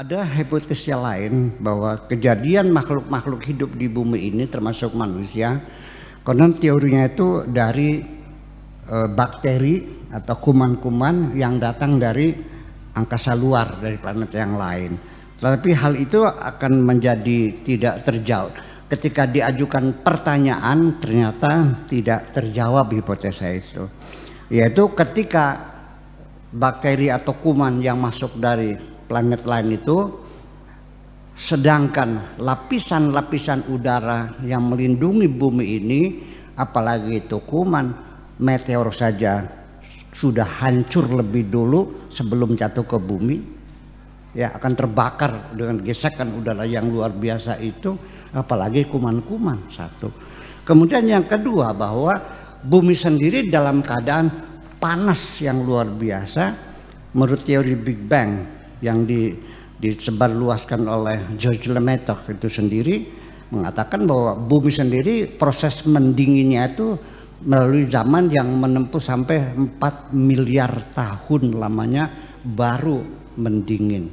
Ada hipotesis yang lain bahwa kejadian makhluk-makhluk hidup di bumi ini termasuk manusia, konon teorinya itu dari bakteri atau kuman-kuman yang datang dari angkasa luar, dari planet yang lain. Tetapi hal itu akan menjadi tidak terjawab. Ketika diajukan pertanyaan ternyata tidak terjawab hipotesa itu. Yaitu ketika bakteri atau kuman yang masuk dari planet lain itu, sedangkan lapisan-lapisan udara yang melindungi bumi ini, apalagi itu kuman, meteor saja sudah hancur lebih dulu sebelum jatuh ke bumi, ya akan terbakar dengan gesekan udara yang luar biasa itu, apalagi kuman-kuman. Satu. Kemudian yang kedua, bahwa bumi sendiri dalam keadaan panas yang luar biasa menurut teori Big Bang yang disebarluaskan oleh George Lemaitre itu sendiri, mengatakan bahwa bumi sendiri proses mendinginnya itu melalui zaman yang menempuh sampai 4 miliar tahun lamanya baru mendingin.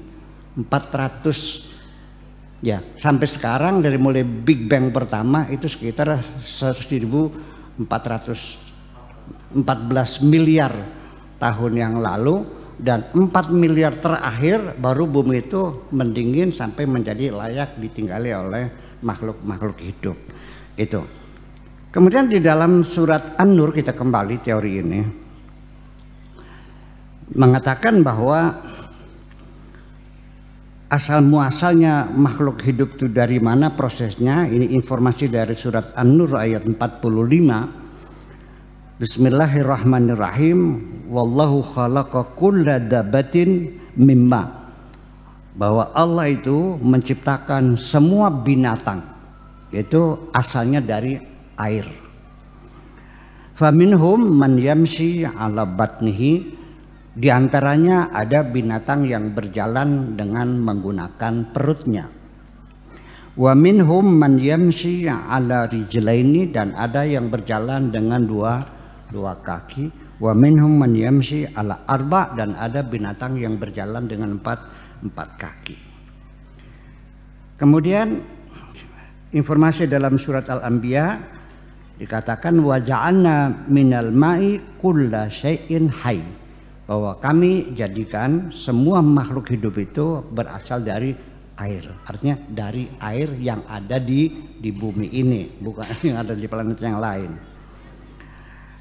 400 ya, sampai sekarang dari mulai Big Bang pertama itu sekitar 1414 miliar tahun yang lalu, dan 4 miliar terakhir baru bumi itu mendingin sampai menjadi layak ditinggali oleh makhluk-makhluk hidup itu. Kemudian di dalam surat An-Nur, kita kembali teori ini mengatakan bahwa asal muasalnya makhluk hidup itu dari mana prosesnya. Ini informasi dari surat An-Nur ayat 45. Bismillahirrahmanirrahim. Wallahu khalaqa kulla dabatin mimma. Bahwa Allah itu menciptakan semua binatang itu asalnya dari air. Faminhum man yamshi ala batnihi. Di antaranya ada binatang yang berjalan dengan menggunakan perutnya. Wa minhum man yamshi ala rijlaini, dan ada yang berjalan dengan dua kaki. Wa minhum man yamshi ala arba, dan ada binatang yang berjalan dengan empat kaki. Kemudian informasi dalam surat Al-Anbiya dikatakan wa ja'alna minal ma'i kulla syai'in hayy, bahwa kami jadikan semua makhluk hidup itu berasal dari air. Artinya dari air yang ada di bumi ini, bukan yang ada di planet yang lain.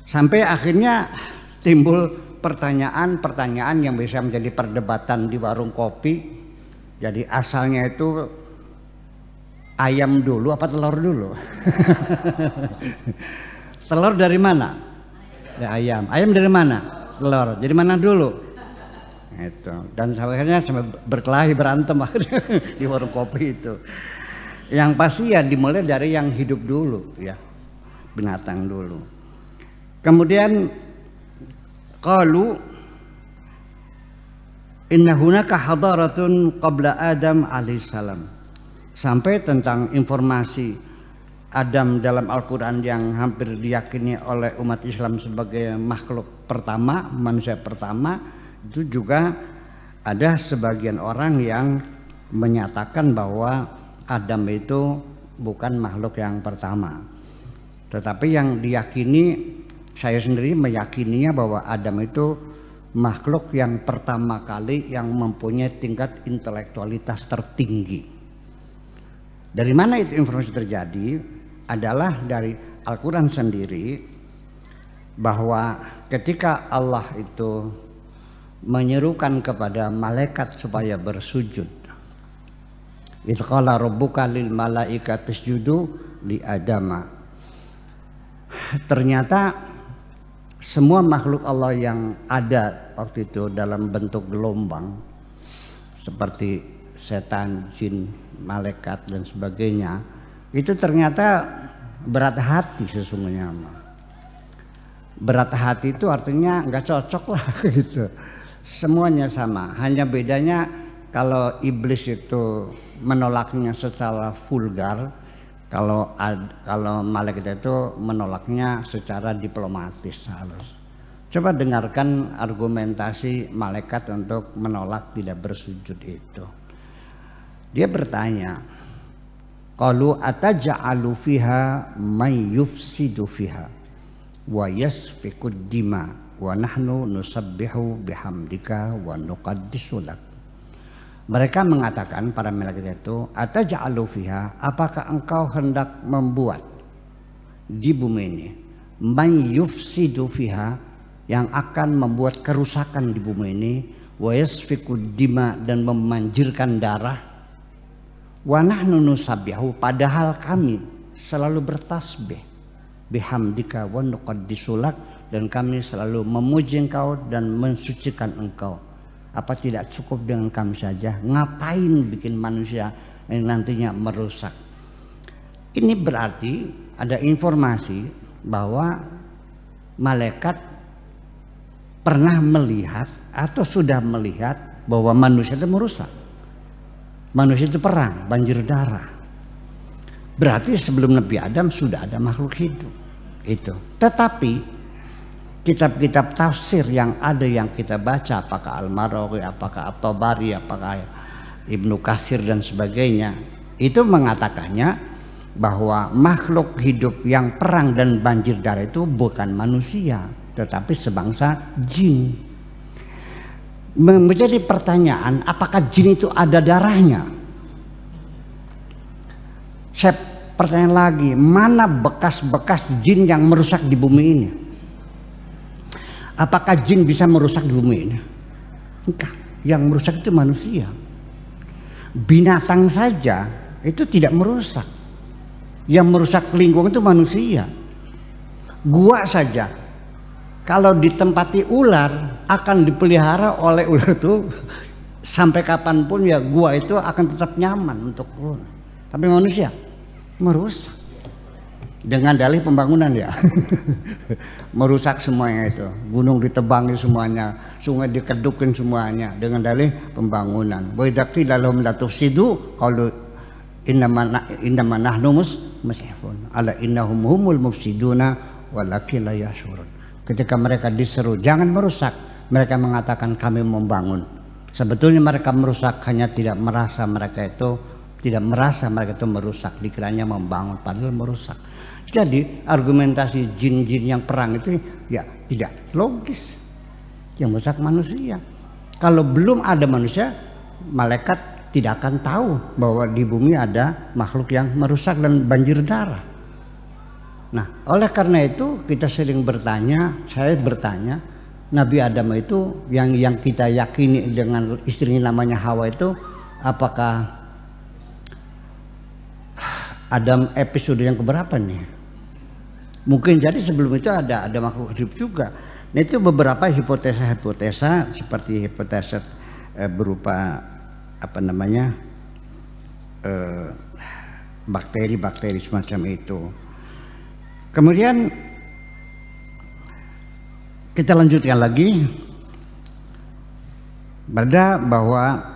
Sampai akhirnya timbul pertanyaan-pertanyaan yang bisa menjadi perdebatan di warung kopi. Jadi asalnya itu ayam dulu apa telur dulu? Telur dari mana? Ya, ayam. Ayam dari mana? Telur. Jadi mana dulu? Itu. Dan akhirnya sampai berkelahi, berantem di warung kopi itu. Yang pasti ya dimulai dari yang hidup dulu, ya, binatang dulu. Kemudian qalu inna hunaka hadaratun qabla Adam alaihissalam, sampai tentang informasi Adam dalam Al-Quran yang hampir diyakini oleh umat Islam sebagai makhluk pertama, manusia pertama. Itu juga ada sebagian orang yang menyatakan bahwa Adam itu bukan makhluk yang pertama, tetapi yang diyakini, saya sendiri meyakininya bahwa Adam itu makhluk yang pertama kali yang mempunyai tingkat intelektualitas tertinggi. Dari mana itu informasi terjadi? Adalah dari Al-Quran sendiri, bahwa ketika Allah itu menyerukan kepada malaikat supaya bersujud, idz qala rabbuka lil malaikati isjudu li Adama, ternyata semua makhluk Allah yang ada waktu itu dalam bentuk gelombang seperti setan, jin, malaikat dan sebagainya, itu ternyata berat hati sesungguhnya. Berat hati itu artinya nggak cocok lah gitu. Semuanya sama, hanya bedanya kalau iblis itu menolaknya secara vulgar, kalau malaikat itu menolaknya secara diplomatis halus. Coba dengarkan argumentasi malaikat untuk menolak tidak bersujud itu. Dia bertanya, qalu ataj'alu fiha may yufsidu fiha wa yasfikud dima wa nahnu nusabbihu bihamdika wa nuqaddisu lak. Mereka mengatakan, para malaikat itu, ataj'alu fiha, apakah engkau hendak membuat di bumi ini may yufsidu fiha, yang akan membuat kerusakan di bumi ini, wa yasfikud dima, dan memanjirkan darah, wa nahnu nusabbihu, padahal kami selalu bertasbih, bihamdika wa nuqaddisu lak, dan kami selalu memuji engkau dan mensucikan engkau. Apa tidak cukup dengan kami saja? Ngapain bikin manusia yang nantinya merusak? Ini berarti ada informasi bahwa malaikat pernah melihat atau sudah melihat bahwa manusia itu merusak. Manusia itu perang, banjir darah. Berarti sebelum Nabi Adam sudah ada makhluk hidup. Itu. Tetapi kitab-kitab tafsir yang ada, yang kita baca, apakah Al-Marwazi, apakah At-Tabari, apakah Ibnu Katsir dan sebagainya, itu mengatakannya bahwa makhluk hidup yang perang dan banjir darah itu bukan manusia, tetapi sebangsa jin. Menjadi pertanyaan, apakah jin itu ada darahnya? Saya pertanyaan lagi, mana bekas-bekas jin yang merusak di bumi ini? Apakah jin bisa merusak di bumi ini? Enggak. Yang merusak itu manusia. Binatang saja itu tidak merusak. Yang merusak lingkungan itu manusia. Gua saja, kalau ditempati ular, akan dipelihara oleh ular itu sampai kapanpun, ya gua itu akan tetap nyaman untuk gua. Tapi manusia merusak. Dengan dalih pembangunan ya. Merusak semuanya itu. Gunung ditebangi semuanya, sungai dikedukin semuanya dengan dalih pembangunan. Wa idza qila lahum la tufsidu qalu innama nahnu muslihun. Ala innahum humul mufsiduna walakin la yashurun. Ketika mereka diseru jangan merusak, mereka mengatakan kami membangun. Sebetulnya mereka merusak, hanya tidak merasa mereka itu merusak, dikiranya membangun, padahal merusak. Jadi argumentasi jin-jin yang perang itu ya tidak logis. Yang merusak manusia. Kalau belum ada manusia, malaikat tidak akan tahu bahwa di bumi ada makhluk yang merusak dan banjir darah. Nah, oleh karena itu kita sering bertanya, saya bertanya, Nabi Adam itu yang kita yakini dengan istrinya namanya Hawa itu, apakah Adam episode yang keberapa nih? Mungkin jadi sebelum itu ada makhluk hidup juga. Nah, itu beberapa hipotesa seperti hipotesa berupa apa namanya bakteri-bakteri semacam itu. Kemudian kita lanjutkan lagi bahwa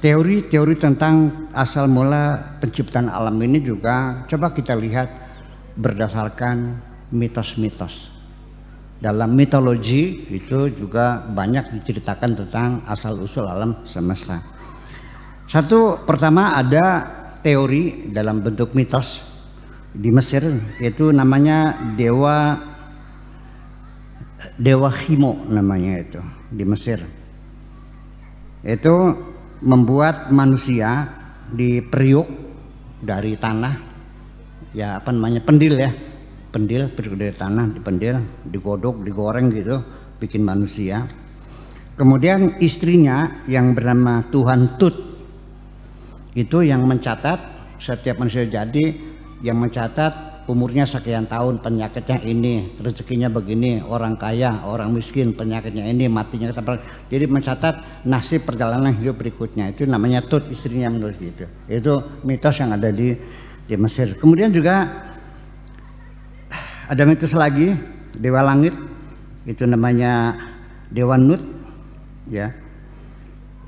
teori-teori tentang asal mula penciptaan alam ini juga coba kita lihat berdasarkan mitos-mitos. Dalam mitologi itu juga banyak diceritakan tentang asal-usul alam semesta. Pertama ada teori dalam bentuk mitos di Mesir, yaitu namanya dewa Himo namanya itu di Mesir. Itu membuat manusia diperiuk dari tanah, ya apa namanya, pendil dari tanah, dipendil, digodok, digoreng gitu, bikin manusia. Kemudian istrinya yang bernama Tuhan Tut itu yang mencatat setiap manusia jadi, yang mencatat umurnya sekian tahun, penyakitnya ini, rezekinya begini, orang kaya, orang miskin, penyakitnya ini, matinya. Jadi mencatat nasib perjalanan hidup berikutnya. Itu namanya Tut, istrinya menulis gitu. Itu mitos yang ada di Mesir. Kemudian juga ada mitos lagi, dewa langit, itu namanya Dewa Nut, ya.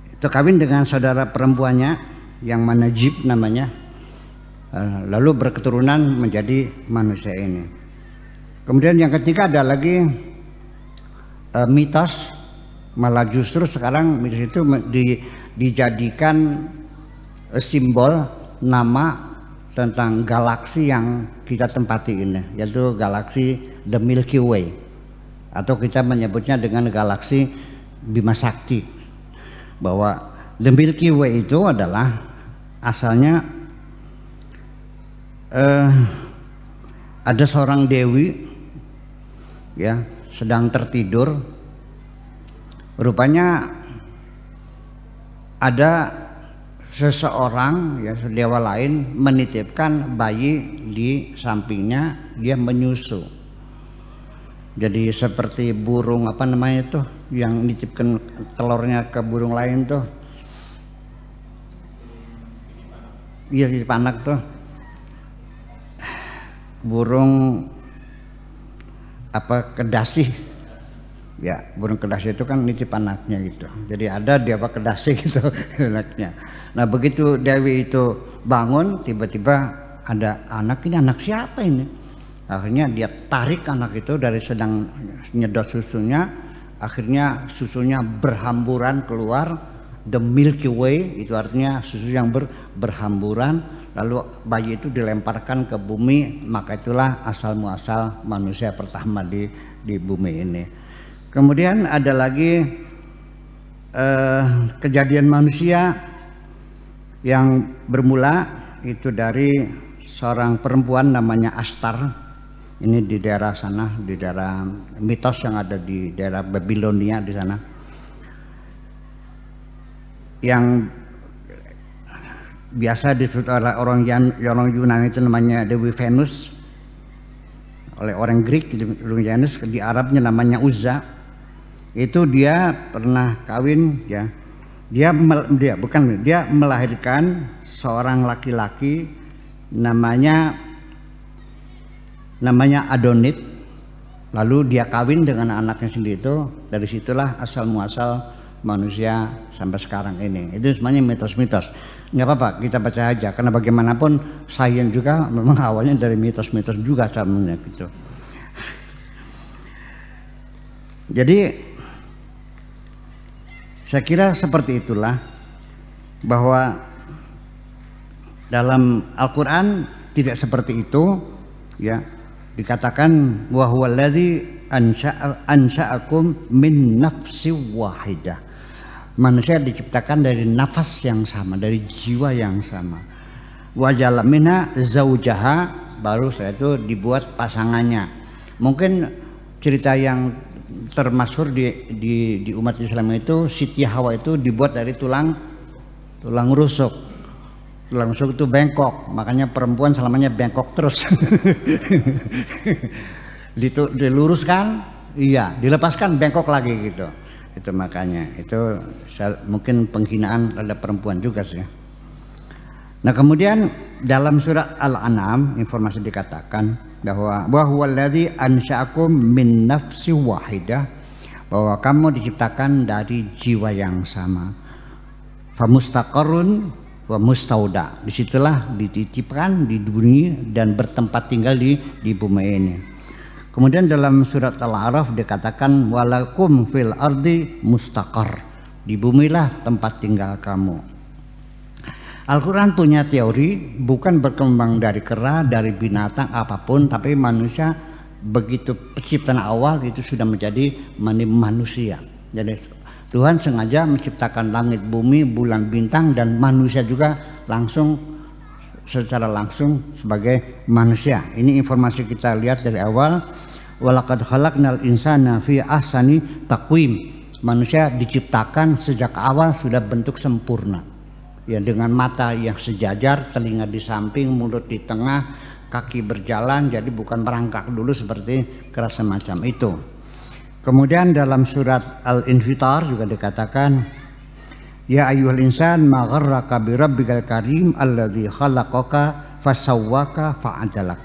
Itu kawin dengan saudara perempuannya yang Manajib namanya, lalu berketurunan menjadi manusia ini. Kemudian yang ketiga ada lagi mitos, malah justru sekarang mitos itu dijadikan simbol nama tentang galaksi yang kita tempati ini, yaitu galaksi The Milky Way, atau kita menyebutnya dengan galaksi Bima Sakti. Bahwa The Milky Way itu adalah asalnya ada seorang dewi ya sedang tertidur, rupanya ada seseorang ya dewa lain menitipkan bayi di sampingnya, dia menyusu. Jadi seperti burung apa namanya itu yang nitipkan telurnya ke burung lain tuh, iya titip anak tuh, burung apa kedasih ya, burung kedasih itu kan nitip anaknya gitu. Jadi ada dia apa kedasih gitu anaknya. Nah begitu dewi itu bangun, tiba-tiba ada anak, ini anak siapa ini? Akhirnya dia tarik anak itu dari sedang nyedot susunya, akhirnya susunya berhamburan keluar. The Milky Way itu artinya susu yang berhamburan, lalu bayi itu dilemparkan ke bumi, maka itulah asal muasal manusia pertama di bumi ini. Kemudian ada lagi kejadian manusia yang bermula itu dari seorang perempuan namanya Ashtar. Ini di daerah sana, di daerah mitos yang ada di daerah Babilonia di sana, yang biasa disebut oleh orang Yunani itu namanya Dewi Venus, oleh orang Greek Venus, di Arabnya namanya Uzza. Itu dia pernah kawin ya, dia melahirkan seorang laki-laki namanya Adonit, lalu dia kawin dengan anaknya sendiri. Itu dari situlah asal muasal manusia sampai sekarang ini. Itu semuanya mitos-mitos. Nggak apa-apa kita baca aja, karena bagaimanapun sains juga memang awalnya dari mitos-mitos juga sebenarnya gitu. Jadi saya kira seperti itulah, bahwa dalam Al-Quran tidak seperti itu ya. Dikatakan wa huwallazi ansha'akum min nafsi wahidah. Manusia diciptakan dari nafas yang sama, dari jiwa yang sama. Wa ja'ala minha zaujaha, baru setelah itu dibuat pasangannya. Mungkin cerita yang termasyhur di umat Islam itu, Siti Hawa itu dibuat dari tulang rusuk. Tulang rusuk itu bengkok, makanya perempuan selamanya bengkok terus. Diluruskan, iya, dilepaskan bengkok lagi gitu. Itu makanya itu mungkin penghinaan terhadap perempuan juga sih. Nah kemudian dalam surat Al-An'am informasi dikatakan bahwa huwallazi ansha'akum min nafsi wahidah, bahwa kamu diciptakan dari jiwa yang sama. Famustaqarrun wa mustauda, disitulah dititipkan di dunia dan bertempat tinggal di bumi ini. Kemudian dalam surat Al-A'raf dikatakan walakum fil ardi mustaqar, di bumilah tempat tinggal kamu. Al-Quran punya teori, bukan berkembang dari kera, dari binatang apapun, tapi manusia begitu penciptaan awal itu sudah menjadi manusia. Jadi Tuhan sengaja menciptakan langit, bumi, bulan, bintang, dan manusia juga secara langsung sebagai manusia. Ini informasi kita lihat dari awal. Walaqad khalaqnal insana fi ahsani taqwim. Manusia diciptakan sejak awal sudah bentuk sempurna. Ya, dengan mata yang sejajar, telinga di samping, mulut di tengah, kaki berjalan, jadi bukan merangkak dulu seperti kera semacam itu. Kemudian dalam surat Al-Infitar juga dikatakan ya ayyuhal insan ma gharraka bi rabbikal karim alladzi khalaqaka fasawwaka fa'adalak.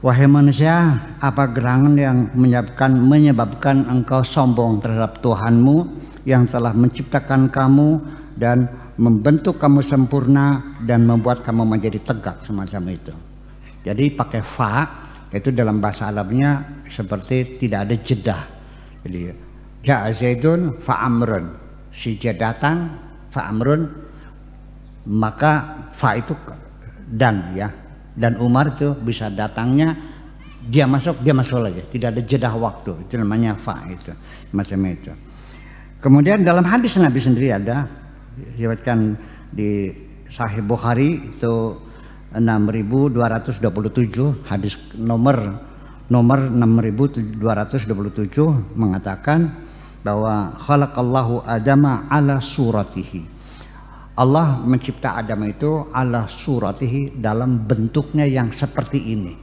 Wahai manusia, apa gerangan yang menyebabkan engkau sombong terhadap Tuhanmu yang telah menciptakan kamu dan membentuk kamu sempurna dan membuat kamu menjadi tegak semacam itu. Jadi pakai fa, itu dalam bahasa Arabnya seperti tidak ada jeda. Jadi ja'a zaidun fa amrun, si datang fa amrun, maka fa itu dan ya, dan Umar itu bisa datangnya dia masuk lagi, tidak ada jeda waktu, itu namanya fa itu macam itu. Kemudian dalam hadis Nabi sendiri ada diriwayatkan di Sahih Bukhari itu 6227, hadis nomor 6227 mengatakan bahwa khalaqallahu Adama ala suratihi. Allah mencipta Adam itu ala suratihi, dalam bentuknya yang seperti ini.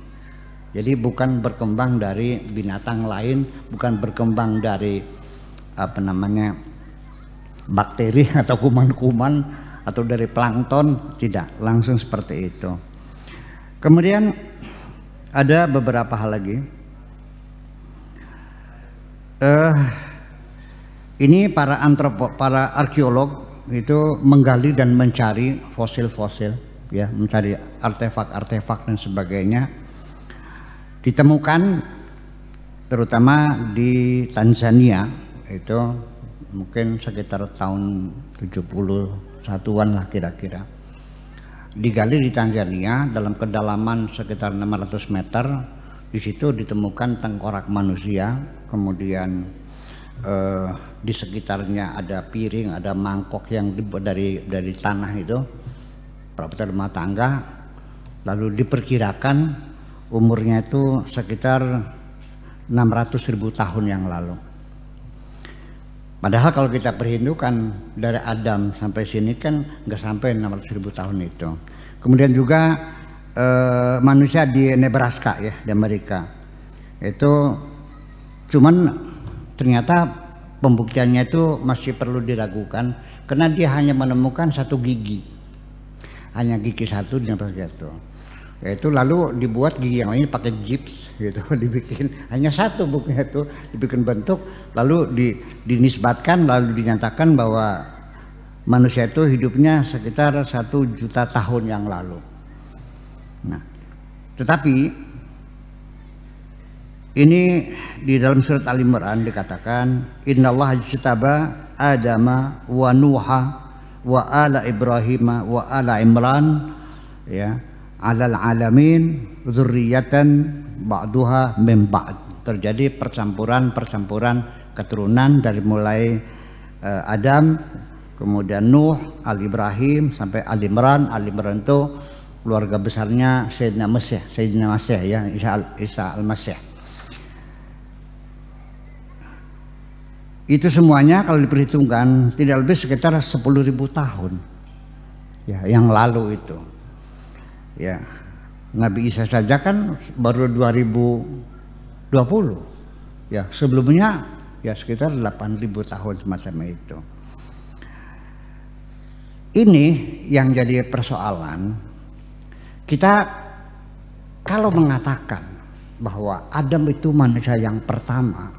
Jadi bukan berkembang dari binatang lain, bukan berkembang dari bakteri atau kuman-kuman atau dari plankton, tidak, langsung seperti itu. Kemudian ada beberapa hal lagi. Ini para arkeolog itu menggali dan mencari fosil-fosil, ya, mencari artefak-artefak dan sebagainya. Ditemukan terutama di Tanzania, itu mungkin sekitar tahun 71-an lah kira-kira. Digali di Tanzania dalam kedalaman sekitar 600 meter. Di situ ditemukan tengkorak manusia, kemudian di sekitarnya ada piring, ada mangkok yang dibuat dari tanah itu, perabot rumah tangga. Lalu diperkirakan umurnya itu sekitar 600.000 tahun yang lalu. Padahal kalau kita perhitungkan dari Adam sampai sini kan nggak sampai 600.000 tahun itu. Kemudian juga manusia di Nebraska ya, di Amerika itu, cuman ternyata pembuktiannya itu masih perlu diragukan karena dia hanya menemukan satu gigi, hanya gigi satu di Nebraska itu. Yaitu lalu dibuat gigi yang lain pakai gips gitu, dibikin hanya satu bukunya itu, dibikin bentuk, lalu dinisbatkan, lalu dinyatakan bahwa manusia itu hidupnya sekitar 1 juta tahun yang lalu. Nah, tetapi ini di dalam surat Al Imran dikatakan innallaha ijtaba Adama wa Nuha wa ala Ibrahim wa ala Imran ya alal alamin dzurriyyatan ba'duha min ba'd. Terjadi percampuran keturunan dari mulai Adam, kemudian Nuh, Al Ibrahim sampai Al Imran. Al Imran itu keluarga besarnya Sayyidina Masih ya, Isa Al-Masih. Itu semuanya kalau diperhitungkan tidak lebih sekitar 10.000 tahun ya yang lalu itu. Ya, Nabi Isa saja kan baru 2020. Ya, sebelumnya ya sekitar 8.000 tahun semacam itu. Ini yang jadi persoalan. Kita kalau mengatakan bahwa Adam itu manusia yang pertama,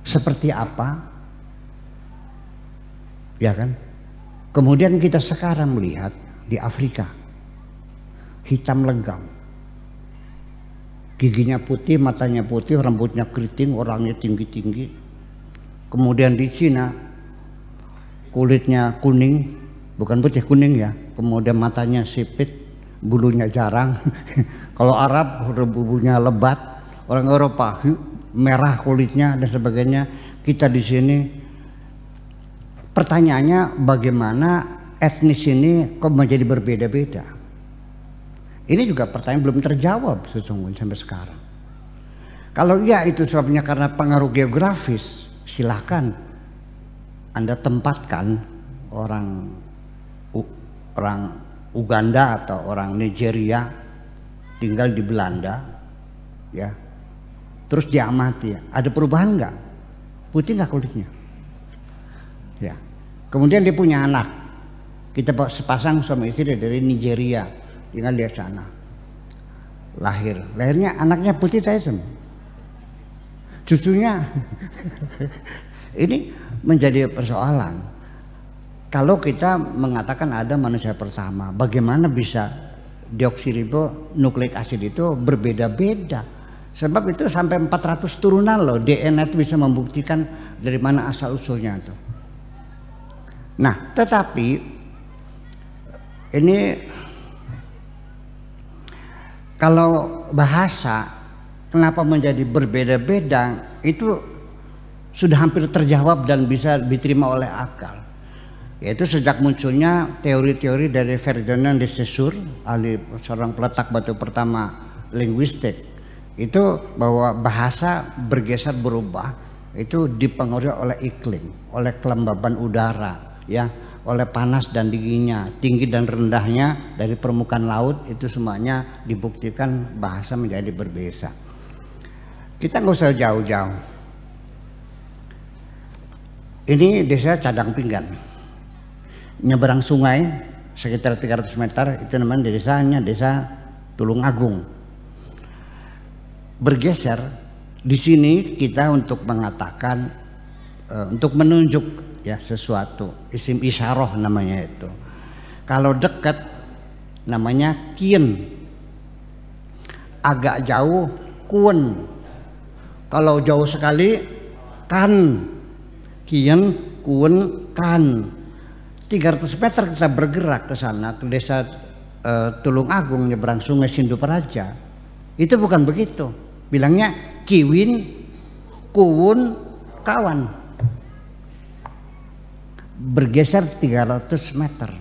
seperti apa? Ya kan? Kemudian kita sekarang melihat di Afrika, hitam legam, giginya putih, matanya putih, rambutnya keriting, orangnya tinggi-tinggi. Kemudian di Cina, kulitnya kuning, bukan putih, kuning ya. Kemudian matanya sipit, bulunya jarang. Kalau Arab bulunya lebat, orang Eropa merah kulitnya dan sebagainya. Kita di sini, pertanyaannya bagaimana etnis ini kok menjadi berbeda-beda? Ini juga pertanyaan belum terjawab sesungguhnya sampai sekarang. Kalau iya itu sebabnya karena pengaruh geografis, silahkan Anda tempatkan orang Uganda atau orang Nigeria tinggal di Belanda, ya. Terus diamati, ada perubahan nggak? Putih nggak kulitnya? Ya. Kemudian dia punya anak. Kita sepasang suami istri dari Nigeria, tinggal di sana. Lahirnya anaknya putih hitam. Cucunya ini menjadi persoalan. Kalau kita mengatakan ada manusia pertama, bagaimana bisa deoksiribonukleik asid itu berbeda-beda? Sebab itu sampai 400 turunan loh, DNA itu bisa membuktikan dari mana asal usulnya itu. Nah, tetapi Ini kalau bahasa kenapa menjadi berbeda-beda itu sudah hampir terjawab dan bisa diterima oleh akal. Yaitu sejak munculnya teori-teori dari Ferdinand de Saussure, ahli seorang peletak batu pertama linguistik, itu bahwa bahasa bergeser berubah itu dipengaruhi oleh iklim, oleh kelembaban udara, ya, oleh panas dan dinginnya, tinggi dan rendahnya dari permukaan laut, itu semuanya dibuktikan bahasa menjadi berbeda. Kita nggak usah jauh-jauh. Ini desa Cadang Pinggan. Nyeberang sungai sekitar 300 meter itu namanya desanya desa Tulung Agung. Bergeser di sini kita untuk mengatakan untuk menunjuk ya sesuatu, isim isyarah namanya itu. Kalau dekat namanya kien, agak jauh kun, kalau jauh sekali kan, kien kun kan. 300 meter kita bergerak ke sana, ke desa Tulung Agung nyeberang sungai Sinduparaja. Itu bukan begitu, bilangnya kiwin kuwun kawan. Bergeser 300 meter.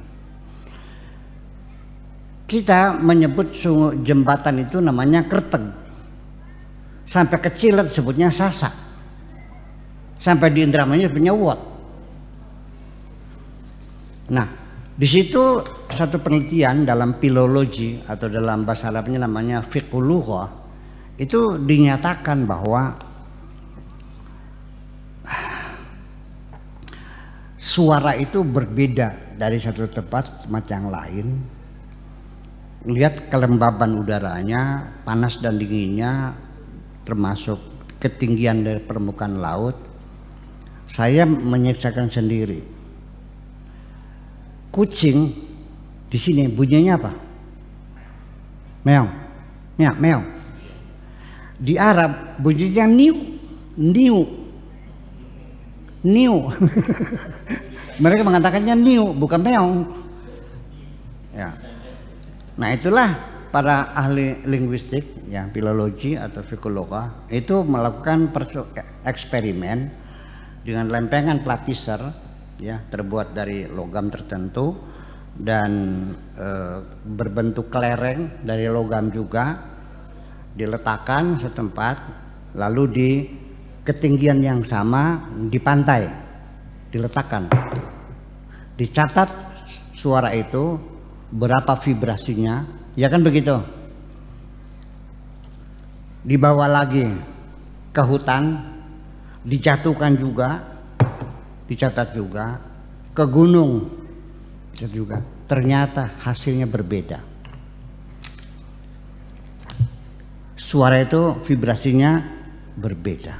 Kita menyebut jembatan itu namanya kerteg. Sampai kecil sebutnya sasak. Sampai di Indramayu punya wot. Nah, di situ satu penelitian dalam filologi atau dalam bahasa Arabnya namanya fiqhul lughah, itu dinyatakan bahwa suara itu berbeda dari satu tempat yang lain. Lihat kelembaban udaranya, panas dan dinginnya, termasuk ketinggian dari permukaan laut. Saya menyaksikan sendiri. Kucing di sini bunyinya apa? Meong, ya meong. Di Arab bunyinya niu, niu, niu. Mereka mengatakannya niu, bukan meong. Ya. Nah itulah para ahli linguistik, ya filologi atau filologa itu melakukan eksperimen dengan lempengan platisir, ya, terbuat dari logam tertentu dan berbentuk kelereng dari logam juga, diletakkan setempat, lalu di ketinggian yang sama di pantai diletakkan, dicatat suara itu berapa vibrasinya, ya kan begitu. Dibawa lagi ke hutan, dijatuhkan juga, dicatat juga, ke gunung dicatat juga, ternyata hasilnya berbeda. Suara itu vibrasinya berbeda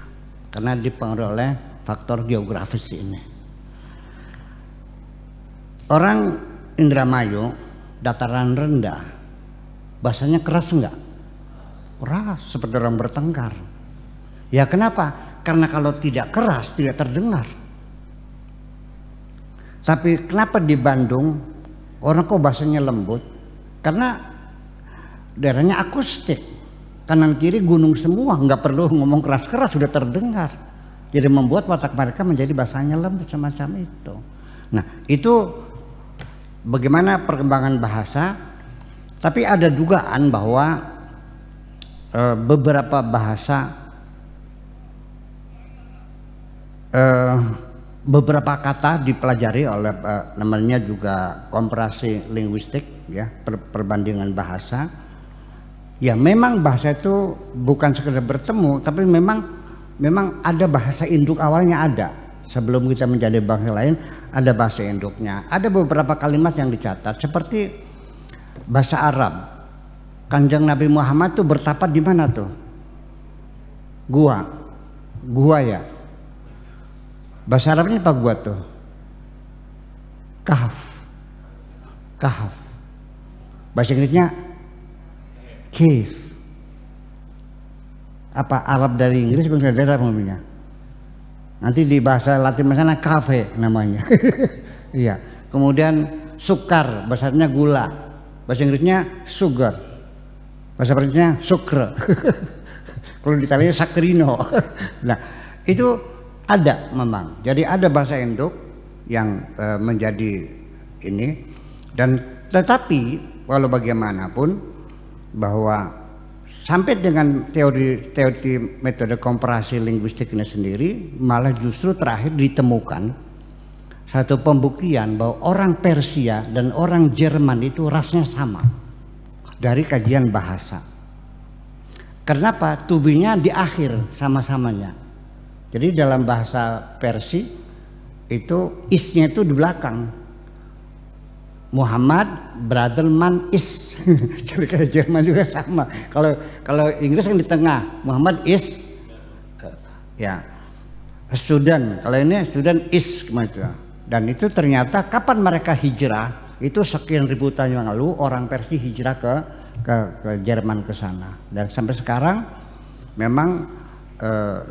karena dipengaruhi oleh faktor geografis ini. Orang Indramayu dataran rendah bahasanya keras enggak? Keras, seperti orang bertengkar. Ya kenapa? Karena kalau tidak keras tidak terdengar. Tapi kenapa di Bandung orang kok bahasanya lembut? Karena daerahnya akustik, kanan kiri gunung semua, nggak perlu ngomong keras-keras sudah terdengar. Jadi membuat watak mereka menjadi bahasanya lembut semacam itu. Nah itu bagaimana perkembangan bahasa. Tapi ada dugaan bahwa beberapa bahasa, beberapa kata dipelajari oleh namanya juga komparasi linguistik, ya, perbandingan bahasa. Ya memang bahasa itu bukan sekedar bertemu, tapi memang ada bahasa induk awalnya ada. Sebelum kita menjadi bangsa lain ada bahasa induknya. Ada beberapa kalimat yang dicatat seperti bahasa Arab. Kanjeng Nabi Muhammad tuh bertapa di mana tuh? Gua ya. Bahasa Arabnya apa gua tuh? Kahf. Bahasa Inggrisnya cave. Apa Arab dari Inggris bukan dari Arab namanya? Nanti di bahasa Latin sana cafe namanya. Iya. Kemudian sukar, bahasanya gula, bahasa Inggrisnya sugar, bahasa Perancisnya sucre. Kalau di Italia saccharino. Nah, itu ada memang. Jadi ada bahasa Induk yang menjadi ini, dan tetapi walau bagaimanapun bahwa sampai dengan teori metode komparasi linguistiknya sendiri malah justru terakhir ditemukan satu pembuktian bahwa orang Persia dan orang Jerman itu rasnya sama dari kajian bahasa. Kenapa? Tubinya di akhir sama-samanya. Jadi dalam bahasa Persia itu isnya itu di belakang. Muhammad Bradelman is. Jadi kayak Jerman juga sama. Kalau Inggris kan di tengah. Muhammad is ya student. Kalau ini student is gitu. Dan itu ternyata kapan mereka hijrah? Itu sekian ribu tahun yang lalu orang Persia hijrah ke Jerman ke sana. Dan sampai sekarang memang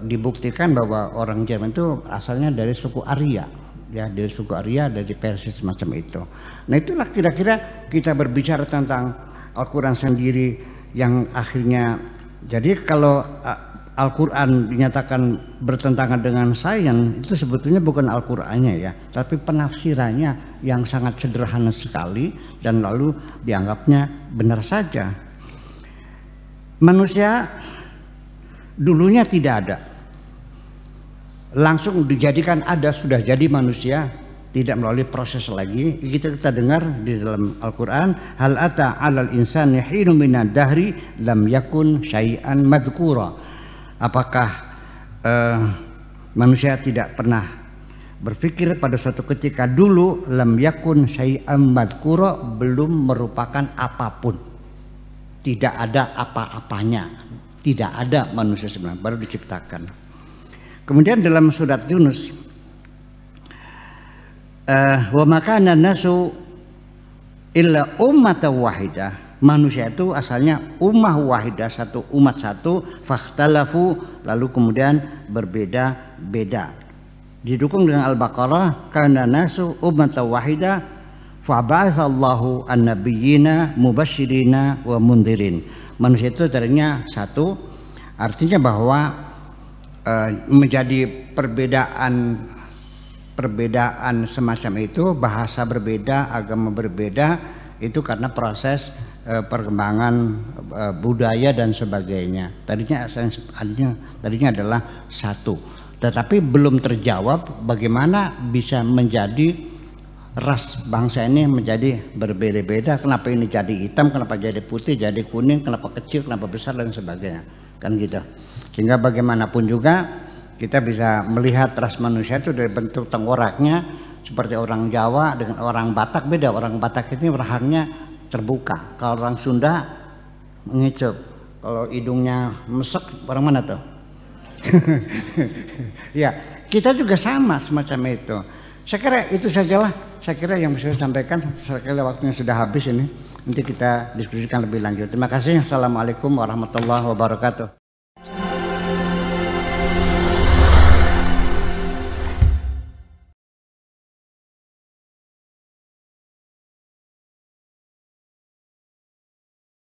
dibuktikan bahwa orang Jerman itu asalnya dari suku Arya, ya, dari suku Arya, dari Persia semacam itu. Nah, itulah kira-kira kita berbicara tentang Al-Quran sendiri yang akhirnya, jadi kalau Al-Quran dinyatakan bertentangan dengan sains, itu sebetulnya bukan Al-Qurannya ya, tapi penafsirannya yang sangat sederhana sekali dan lalu dianggapnya benar saja. Manusia dulunya tidak ada, langsung dijadikan ada, sudah jadi manusia, tidak melalui proses lagi. Kita dengar di dalam Al-Quran, hal ata 'alal insani hinun minad dahri lam yakun syai'an madhkura. Apakah manusia tidak pernah berpikir pada suatu ketika dulu lam yakun syai'an madhkura, belum merupakan apapun, tidak ada apa-apanya, tidak ada manusia sebenarnya, baru diciptakan. Kemudian dalam surat Yunus, wa makana nasu illa ummatan wahidah, manusia itu asalnya ummah wahidah, satu umat satu, fakhtalafu, lalu kemudian berbeda-beda. Didukung dengan Al-Baqarah, kana nasu ummatan wahidah fa'ba'atsallahu an-nabiyyina mubasyirina wa mundhirin. Manusia itu tadinya satu, artinya bahwa menjadi perbedaan semacam itu, bahasa berbeda, agama berbeda, itu karena proses perkembangan budaya dan sebagainya. Tadinya adalah satu, tetapi belum terjawab bagaimana bisa menjadi ras bangsa ini menjadi berbeda-beda. Kenapa ini jadi hitam, kenapa jadi putih, jadi kuning, kenapa kecil, kenapa besar dan sebagainya, kan gitu. Sehingga bagaimanapun juga kita bisa melihat ras manusia itu dari bentuk tengkoraknya, seperti orang Jawa dengan orang Batak beda. Orang Batak ini rahangnya terbuka, kalau orang Sunda mengecup, kalau hidungnya mesek, orang mana tuh? Ya, kita juga sama semacam itu. Saya kira itu sajalah, saya kira yang bisa saya sampaikan. Saya kira waktunya sudah habis ini, nanti kita diskusikan lebih lanjut. Terima kasih. Assalamualaikum warahmatullahi wabarakatuh.